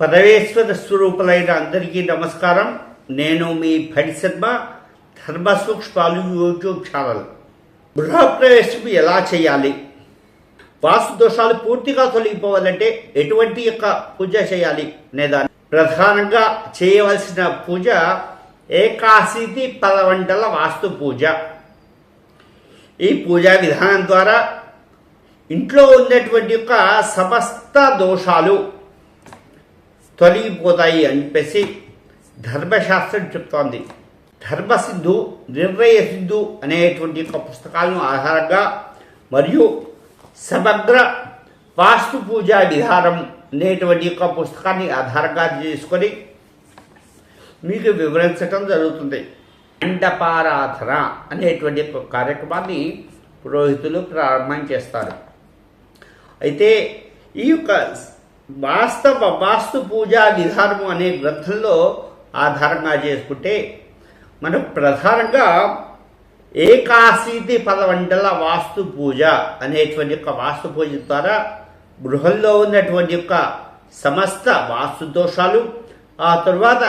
పరమేశ్వర స్వరూపులైన అందరికీ నమస్కారం. నేను మీ ఫణి శర్మ, ధర్మ సూక్ష్మాలు యూట్యూబ్ ఛానల్. గృహప్రవేశం ఎలా చేయాలి, వాస్తు దోషాలు పూర్తిగా తొలగిపోవాలంటే ఎటువంటి పూజ చేయాలి అనేదాన్ని ప్రధానంగా చేయవలసిన పూజ ఏకాశితి పదవంటల వాస్తు పూజ. ఈ పూజా విధానం ద్వారా ఇంట్లో ఉన్నటువంటి సమస్త దోషాలు తొలగిపోతాయి అని చెప్పేసి ధర్మశాస్త్రం చెప్తోంది. ధర్మసింధు, నిర్ణయ సింధు అనేటువంటి పుస్తకాలను ఆధారంగా మరియు సమగ్ర వాస్తు పూజా విధానం అనేటువంటి పుస్తకాన్ని ఆధారంగా చేసుకొని మీకు వివరించటం జరుగుతుంది. మండపారాధన అనేటువంటి కార్యక్రమాన్ని పురోహితులు ప్రారంభం చేస్తారు. అయితే ఈ వాస్తు పూజా విధానము అనే గ్రంథంలో ఆధారంగా చేసుకుంటే మనం ప్రధానంగా ఏకాశీతి పదవంటల వాస్తు పూజ అనేటువంటి వాస్తు పూజ ద్వారా గృహంలో ఉన్నటువంటి సమస్త వాస్తు దోషాలు, ఆ తర్వాత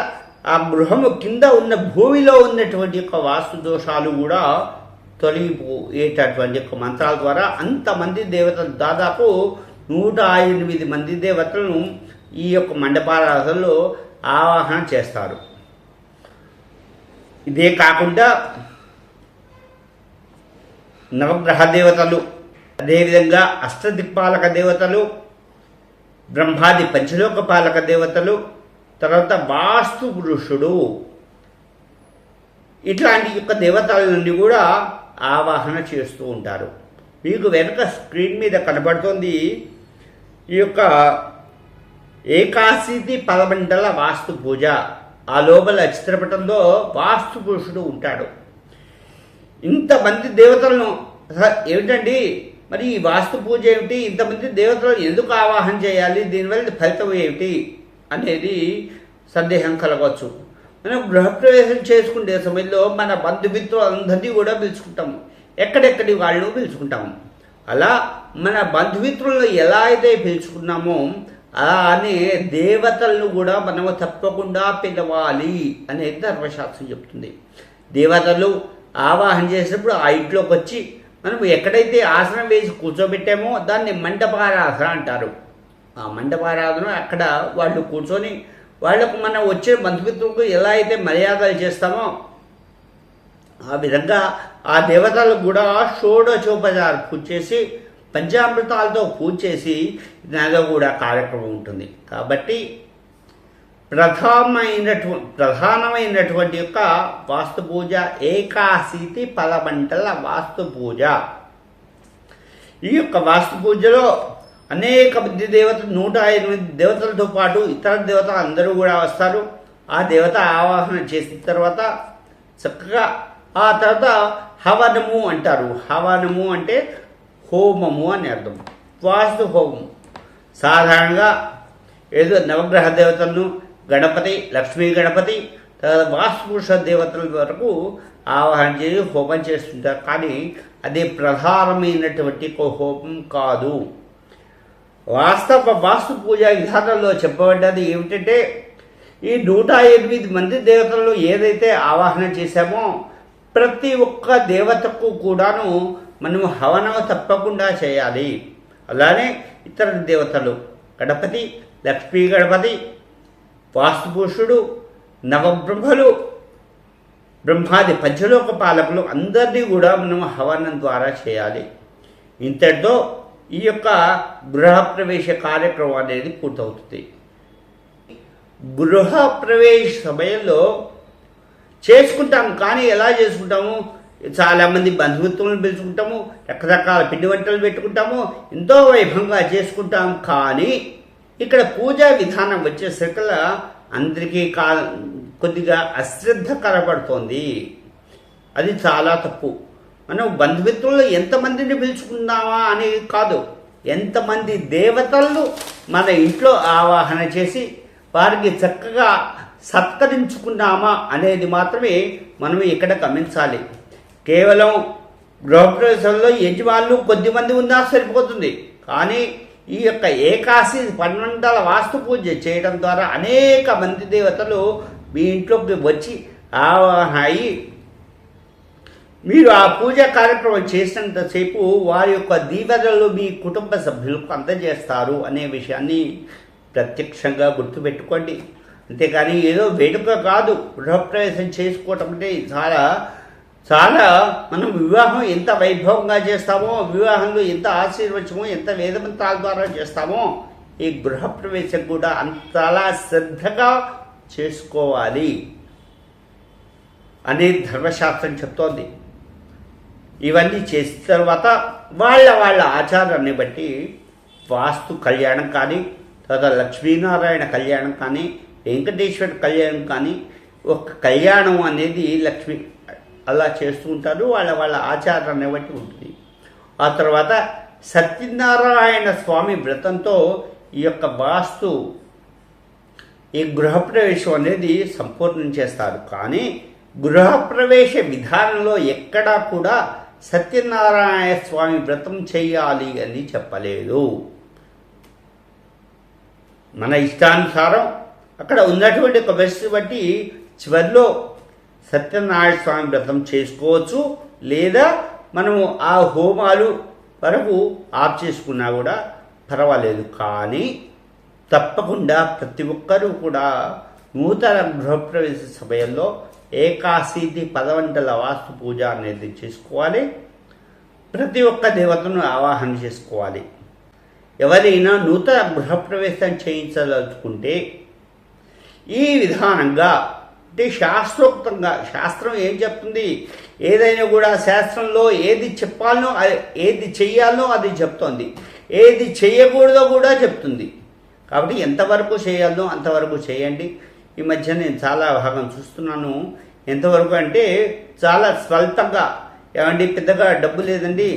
ఆ గృహము కింద ఉన్న భూమిలో ఉన్నటువంటి వాస్తు దోషాలు కూడా తొలగిపోయేటటువంటి మంత్రాల ద్వారా అంతమంది దేవతలు, దాదాపు 108 మంది దేవతలను ఈ మండపారాధనలో ఆవాహన చేస్తారు. ఇదే కాకుండా నవగ్రహ దేవతలు, అదేవిధంగా అష్టదిక్పాలక దేవతలు, బ్రహ్మాది పంచలోక పాలక దేవతలు, తర్వాత వాస్తు పురుషుడు, ఇట్లాంటి దేవతల నుండి కూడా ఆవాహన చేస్తూ ఉంటారు. మీకు వెనుక స్క్రీన్ మీద కనబడుతుంది ఈ ఏకాశితి పదమండల వాస్తు పూజ. ఆ లోపల చిత్రపటంలో వాస్తు పురుషుడు ఉంటాడు. ఇంతమంది దేవతలను ఏమిటండి మరి ఈ వాస్తు పూజ ఏమిటి, ఇంతమంది దేవతలను ఎందుకు ఆవాహన చేయాలి, దీనివల్ల ఫలితం ఏమిటి అనేది సందేహం కలగవచ్చు. మనం గృహప్రవేశం చేసుకునే సమయంలో మన బంధుమిత్రులందరినీ కూడా పిలుచుకుంటాము, ఎక్కడెక్కడి వాళ్ళు పిలుచుకుంటాము. అలా మన బంధుమిత్రులను ఎలా అయితే పిలుచుకున్నామో అలానే దేవతలను కూడా మనము తప్పకుండా పిలవాలి అనేది ధర్మశాస్త్రం చెప్తుంది. దేవతలు ఆవాహన చేసినప్పుడు ఆ ఇంట్లోకి వచ్చి మనం ఎక్కడైతే ఆసనం వేసి కూర్చోబెట్టామో దాన్ని మండపారాధన అంటారు. ఆ మండపారాధన అక్కడ వాళ్ళు కూర్చొని వాళ్లకు మనం వచ్చే బంధుమిత్రులకు ఎలా అయితే మర్యాదలు చేస్తామో ఆ విధంగా ఆ దేవతలకు కూడా షోడశోపచార పూజ చేసి పంచామృతాలతో పూజ చేసి నాదో కూడా కార్యక్రమం ఉంటుంది. కాబట్టి ప్రధానమైనటువంటి వాస్తు పూజ ఏకాశితి పదమంటల వాస్తు పూజ. ఈ వాస్తు పూజలో అనేక మంది దేవతలు, 108 దేవతలతో పాటు ఇతర దేవతలు అందరూ కూడా వస్తారు. ఆ దేవత ఆవాహన చేసిన తర్వాత చక్కగా ఆ తర్వాత హవనము అంటారు. హవనము అంటే హోమము అని అర్థం. వాస్తు హోమం సాధారణంగా ఏదో నవగ్రహ దేవతలను, గణపతి, లక్ష్మీ గణపతి, వాస్తుపురుష దేవతల వరకు ఆవాహన చేసి హోమం చేస్తుంటారు. కానీ అది ప్రధానమైనటువంటి హోమం కాదు. వాస్తు పూజా విధానంలో చెప్పబడ్డది ఏమిటంటే ఈ 108 మంది దేవతలను ఏదైతే ఆవాహన చేశామో ప్రతి ఒక్క దేవతకు కూడాను మనము హవనం తప్పకుండా చేయాలి. అలానే ఇతర దేవతలు గణపతి, లక్ష్మీ గణపతి, వాస్తుపురుషుడు, నవబ్రహ్మలు, బ్రహ్మాది పంచలోక పాలకులు అందరినీ కూడా మనం హవనం ద్వారా చేయాలి. ఇంతటితో ఈ గృహప్రవేశ కార్యక్రమం అనేది పూర్తవుతుంది. గృహప్రవేశ సమయంలో చేసుకుంటాం, కానీ ఎలా చేసుకుంటాము, చాలామంది బంధుమిత్రులను పిలుచుకుంటాము, రకరకాల పిండి వంటలు పెట్టుకుంటాము, ఎంతో వైభవంగా చేసుకుంటాం. కానీ ఇక్కడ పూజా విధానం వచ్చేసరికల్లా అందరికీ కొద్దిగా అశ్రద్ధ కనబడుతోంది. అది చాలా తప్పు. మనం బంధుమిత్రులు ఎంతమందిని పిలుచుకుందామా అనేది కాదు, ఎంతమంది దేవతలను మన ఇంట్లో ఆవాహన చేసి వారికి చక్కగా సత్కరించుకున్నామా అనేది మాత్రమే మనం ఇక్కడ గమనించాలి. కేవలం గృహప్రవేశంలో యజమానులు కొద్దిమంది ఉన్నా సరిపోతుంది. కానీ ఈ యొక్క ఏకాశి పన్మండల వాస్తు పూజ చేయడం ద్వారా అనేక మంది దేవతలు మీ ఇంట్లోకి వచ్చి ఆవాహన అయి మీరు ఆ పూజా కార్యక్రమం చేసినంతసేపు వారి యొక్క దీవెనలు మీ కుటుంబ సభ్యులకు అందజేస్తారు అనే విషయాన్ని ప్రత్యక్షంగా గుర్తుపెట్టుకోండి. అంతేకాని ఏదో వేడుక కాదు. గృహప్రవేశం చేసుకోవటం అంటే చాలా చాలా మనం వివాహం ఎంత వైభవంగా చేస్తామో, వివాహంలో ఎంత ఆశీర్వచమో, ఎంత వేదమంత్రాల ద్వారా చేస్తామో, ఈ గృహప్రవేశం కూడా అంతలా శ్రద్ధగా చేసుకోవాలి అనేది ధర్మశాస్త్రం చెప్తోంది. ఇవన్నీ చేసిన తర్వాత వాళ్ళ ఆచారాన్ని బట్టి వాస్తు కళ్యాణం కానీ, తర్వాత లక్ష్మీనారాయణ కళ్యాణం కానీ, వెంకటేశ్వర కళ్యాణం కానీ, ఒక కళ్యాణం అనేది లక్ష్మి అలా చేస్తూ ఉంటారు. వాళ్ళ ఆచారాన్ని బట్టి ఉంటుంది. ఆ తర్వాత సత్యనారాయణ స్వామి వ్రతంతో ఈ యొక్క వాస్తు ఈ గృహప్రవేశం అనేది సంపూర్ణం చేస్తారు. కానీ గృహప్రవేశ విధానంలో ఎక్కడా కూడా సత్యనారాయణ స్వామి వ్రతం చేయాలి అని చెప్పలేదు. మన ఇష్టానుసారం అక్కడ ఉన్నటువంటి ఒక పరిస్థితి బట్టి చివరిలో సత్యనారాయణ స్వామి వ్రతం చేసుకోవచ్చు, లేదా మనము ఆ హోమాలు వరకు ఆఫ్ చేసుకున్నా కూడా పర్వాలేదు. కానీ తప్పకుండా ప్రతి ఒక్కరూ కూడా నూతన గృహప్రవేశ సమయంలో ఏకాశీతి 10 వాస్తు పూజ అనేది చేసుకోవాలి. ప్రతి ఒక్క దేవతను ఆవాహన చేసుకోవాలి. ఎవరైనా నూతన గృహప్రవేశం చేయించదలుచుకుంటే ఈ విధానంగా అంటే శాస్త్రోక్తంగా, శాస్త్రం ఏం చెప్తుంది, ఏదైనా కూడా శాస్త్రంలో ఏది చెప్పాలనో ఏది చెయ్యాలనో అది చెప్తోంది, ఏది చేయకూడదో కూడా చెప్తుంది. కాబట్టి ఎంతవరకు చేయాలనో అంతవరకు చేయండి. ఈ మధ్య నేను చాలా భాగం చూస్తున్నాను. ఎంతవరకు అంటే చాలా స్వల్పంగా, ఏమండి పెద్దగా డబ్బు లేదండి,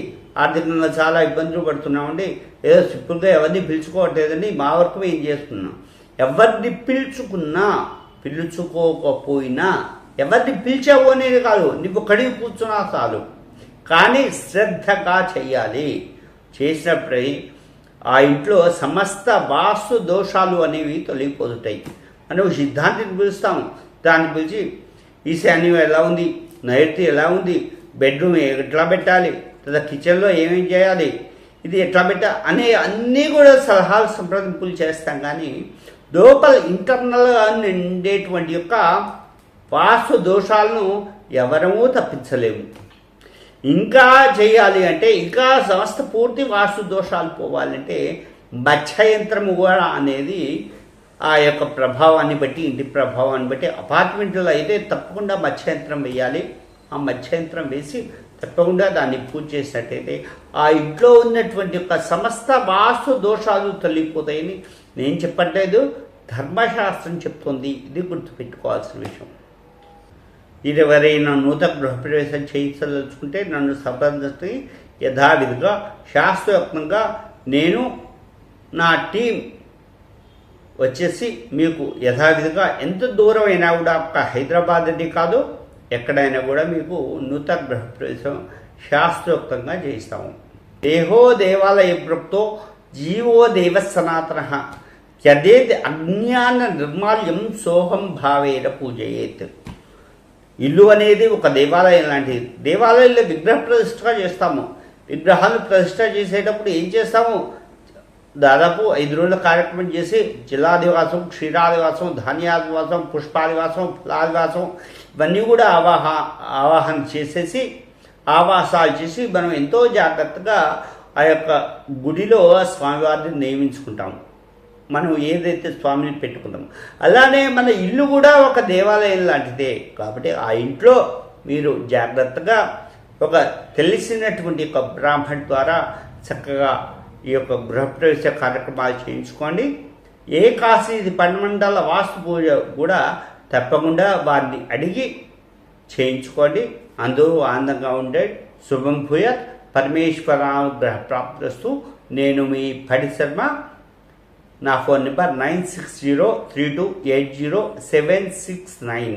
ఆర్థికంగా చాలా ఇబ్బందులు పడుతున్నామండి, ఏదో సింపుల్గా ఎవరిని పిలుచుకోవట్లేదండి, మా వరకు ఏం చేస్తున్నాం. ఎవరిని పిలుచుకోకపోయినా, ఎవరిని పిలిచావు అనేది కాదు, నువ్వు కడిగి కూర్చున్నా చాలు. కానీ శ్రద్ధగా చెయ్యాలి. చేసినప్పుడే ఆ ఇంట్లో సమస్త వాస్తు దోషాలు అనేవి తొలగిపోతుంటాయి. మనం సిద్ధాంతిని పిలుస్తాము, దాన్ని పిలిచి ఈశాన్యం ఎలా ఉంది, నైరుతి ఎలా ఉంది, బెడ్రూమ్ ఎట్లా పెట్టాలి, లేదా కిచెన్లో ఏమేం చేయాలి, ఇది ఎట్లా అనే అన్నీ కూడా సలహాలు సంప్రదింపులు చేస్తాం. కానీ లోపల ఇంటర్నల్గా ఉండేటువంటి యొక్క వాస్తు దోషాలను ఎవరమూ తప్పించలేము. ఇంకా చేయాలి అంటే, ఇంకా సంస్థ పూర్తి వాస్తు దోషాలు పోవాలంటే మత్స్యయంత్రము కూడా అనేది ఆ యొక్క ప్రభావాన్ని బట్టి, ఇంటి ప్రభావాన్ని బట్టి, అపార్ట్మెంట్లో అయితే తప్పకుండా మత్స్యయంత్రం వేయాలి. ఆ మత్స్యయంత్రం వేసి తప్పకుండా దాన్ని పూజ చేసినట్టయితే ఆ ఇంట్లో ఉన్నటువంటి యొక్క సమస్త వాస్తు దోషాలు తొలగిపోతాయని నేను చెప్పట్లేదు, ధర్మశాస్త్రం చెప్తుంది. ఇది గుర్తుపెట్టుకోవాల్సిన విషయం. ఇది ఎవరైనా నూతన గృహప్రవేశం చేయించదలుచుకుంటే నన్ను సంప్రదించి యథావిధిగా శాస్త్రయుక్తంగా నేను నా టీం వచ్చేసి మీకు యథావిధిగా ఎంత దూరం అయినా కూడా ఒక్క హైదరాబాద్ అని కాదు, ఎక్కడైనా కూడా మీకు నూతన గృహప్రవేశం శాస్త్రోక్తంగా చేయిస్తాము. దేహో దేవాలయ ప్రోక్తో జీవో దేవ సనాతన యదేది అజ్ఞాన నిర్మాల్యం సోహం భావేన పూజయేత్. ఇల్లు అనేది ఒక దేవాలయం లాంటిది. దేవాలయంలో విగ్రహ ప్రతిష్ఠ చేస్తాము. విగ్రహాలు ప్రతిష్ఠ చేసేటప్పుడు ఏం చేస్తాము, దాదాపు 5 రోజుల కార్యక్రమం చేసి జలాదివాసం, క్షీరాదివాసం, ధాన్యాదివాసం, పుష్పాదివాసం, ఫలాదివాసం ఇవన్నీ కూడా ఆవాహన చేసేసి ఆవాసాలు చేసి మనం ఎంతో జాగ్రత్తగా ఆ యొక్క గుడిలో స్వామివారిని నియమించుకుంటాము. మనం ఏదైతే స్వామిని పెట్టుకుంటామో అలానే మన ఇల్లు కూడా ఒక దేవాలయం లాంటిదే. కాబట్టి ఆ ఇంట్లో మీరు జాగ్రత్తగా ఒక తెలిసినటువంటి ఒక బ్రాహ్మణ్ ద్వారా చక్కగా ఈ యొక్క గృహప్రవేశ కార్యక్రమాలు చేయించుకోండి. ఏకాశి 10 వాస్తు పూజ కూడా తప్పకుండా వారిని అడిగి చేయించుకోండి. అందరూ ఆనందంగా ఉండే శుభం భూయాత్. పరమేశ్వరానుగ్రహ ప్రాప్తిస్తూ. నేను మీ పడి శర్మ. నా ఫోన్ నెంబర్ 9603280769.